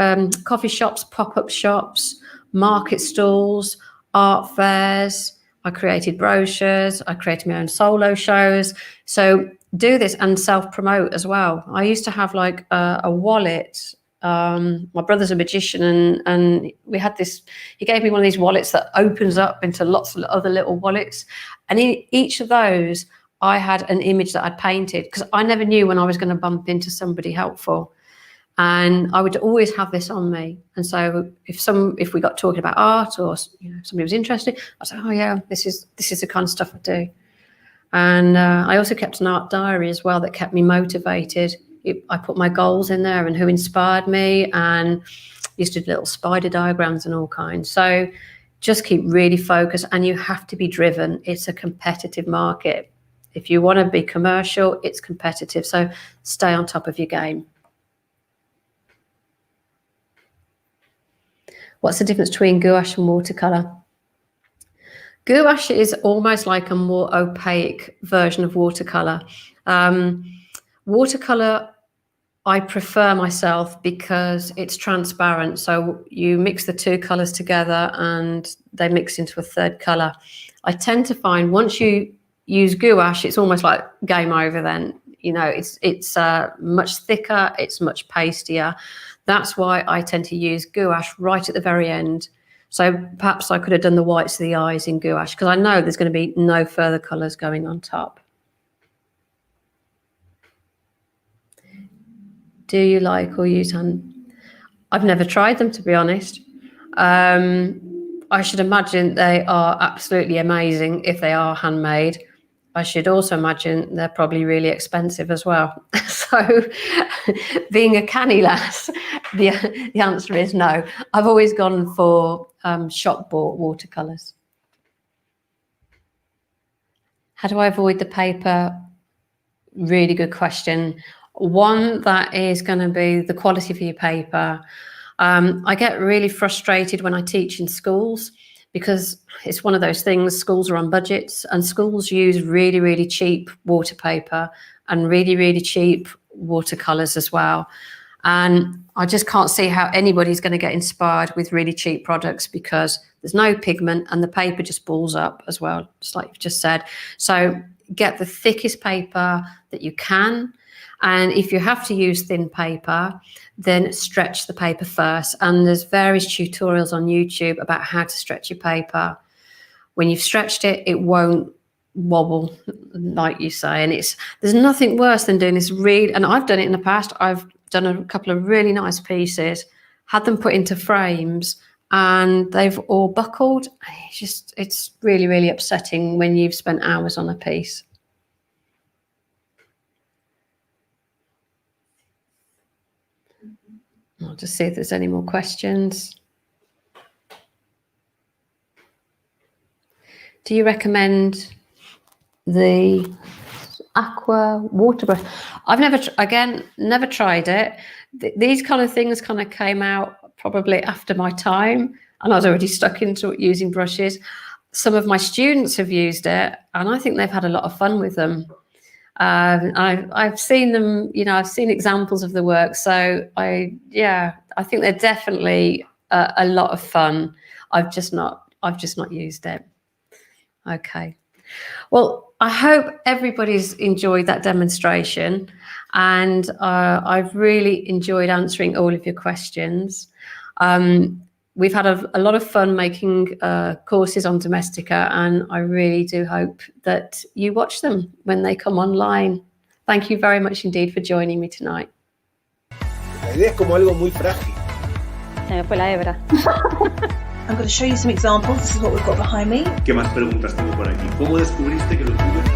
coffee shops, pop-up shops, market stalls, art fairs. I created brochures, I created my own solo shows. So do this and self-promote as well. I used to have like a wallet. My brother's a magician and we had this, he gave me one of these wallets that opens up into lots of other little wallets. And in each of those, I had an image that I'd painted, because I never knew when I was going to bump into somebody helpful. And I would always have this on me. And so if we got talking about art or somebody was interested, I'd say, oh yeah, this is the kind of stuff I do. And I also kept an art diary as well that kept me motivated. I put my goals in there and who inspired me, and used to do little spider diagrams and all kinds. So just keep really focused, and you have to be driven. It's a competitive market. If you want to be commercial, it's competitive. So stay on top of your game. What's the difference between gouache and watercolor? Gouache is almost like a more opaque version of watercolor. Watercolor, I prefer myself because it's transparent. So you mix the two colors together and they mix into a third color. I tend to find once you use gouache, it's almost like game over then. You know, it's much thicker, it's much pastier. That's why I tend to use gouache right at the very end. So perhaps I could have done the whites of the eyes in gouache, because I know there's going to be no further colours going on top. Do you like or use hand? I've never tried them, to be honest. I should imagine they are absolutely amazing if they are handmade. I should also imagine they're probably really expensive as well. So being a canny lass, the answer is no. I've always gone for shop bought watercolours. How do I avoid the paper? Really good question. One, that is going to be the quality of your paper. I get really frustrated when I teach in schools because it's one of those things, schools are on budgets and schools use really, really cheap water paper and really, really cheap watercolors as well. And I just can't see how anybody's going to get inspired with really cheap products, because there's no pigment and the paper just balls up as well, just like you've just said. So get the thickest paper that you can. And if you have to use thin paper, then stretch the paper first. And there's various tutorials on YouTube about how to stretch your paper. When you've stretched it, it won't wobble, like you say. And there's nothing worse than doing this and I've done it in the past. I've done a couple of really nice pieces, had them put into frames, and they've all buckled. It's really, really upsetting when you've spent hours on a piece. I'll just see if there's any more questions. Do you recommend the aqua water brush? I've never tried it. These kind of things kind of came out probably after my time, and I was already stuck into using brushes. Some of my students have used it, and I think they've had a lot of fun with them. I've seen them, I've seen examples of the work. So I think they're definitely a lot of fun. I've just not used it. Okay. Well, I hope everybody's enjoyed that demonstration, and I've really enjoyed answering all of your questions. We've had a lot of fun making courses on Domestika, and I really do hope that you watch them when they come online. Thank you very much indeed for joining me tonight. La idea es como algo muy frágil. Se me fue la hebra. I'm going to show you some examples. This is what we've got behind me. ¿Qué más preguntas tengo por aquí? ¿Cómo descubriste que los tubos